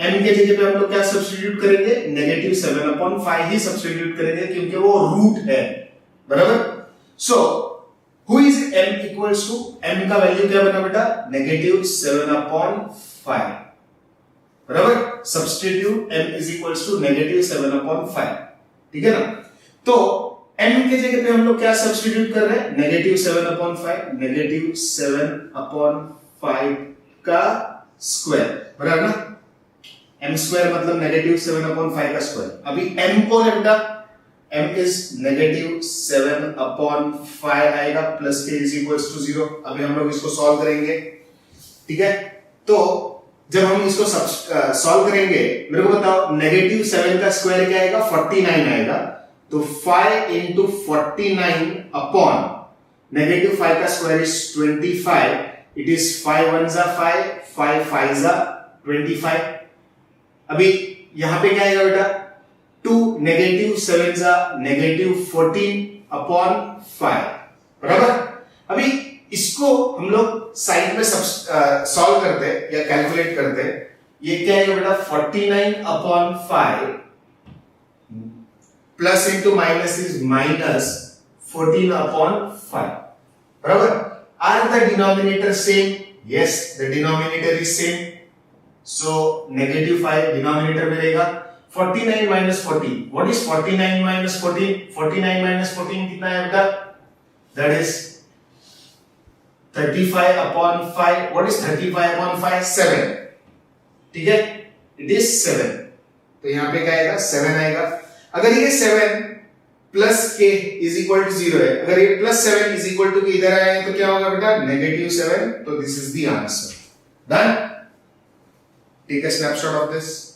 m के जगह पे हम लोग क्या सब्स्टिट्यूट करेंगे? -7/5 ही सब्स्टिट्यूट करेंगे क्योंकि वो रूट है। बराबर। So who is m equals to, m का वैल्यू क्या बना बेटा? -7/5। बराबर। Substitute m is equals to -7/5। ठीक है ना। तो m के जगह पे हम लोग क्या सब्स्टिट्यूट कर रहे हैं? -7/5, -7/5 का स्क्वायर। बराबर ना। m स्क्वायर मतलब -7/5 का स्क्वायर। अभी m को बेटा, m इज -7/5 आएगा प्लस के इज इक्वल्स टू 0। अभी हम लोग इसको सॉल्व करेंगे। ठीक है। तो जब हम इसको सॉल्व करेंगे, मेरे को बताओ -7 का स्क्वायर क्या आएगा? 49 आएगा। तो 5 into 49 upon -5 का square is 25। It is 5 1s are 5, 5 5s are 25। अभी यहां पे क्या आएगा बेटा? 2 -7s are -14 upon 5। बराबर। अभी इसको हम लोग साइड में सॉल्व करते हैं या कैलकुलेट करते हैं। ये क्या आएगा बेटा? 49 upon 5 plus into minus is -14 upon 5। बराबर। Are the denominator same? Yes, the denominator is same. So -5 denominator में रहेगा। 49 minus 14, what is 49 minus 14? 49 minus 14 कितना है बेटा? That is 35 upon 5। What is 35 upon 5? 7। ठीक है, इट इज 7। तो यहां पे क्या आएगा? 7 आएगा। अगर ये 7 प्लस के इज इक्वल टू 0 है, अगर ये प्लस 7 इज इक्वल टू के इधर आए तो क्या होगा बेटा? -7। तो this is the answer. Done. Take a snapshot of this.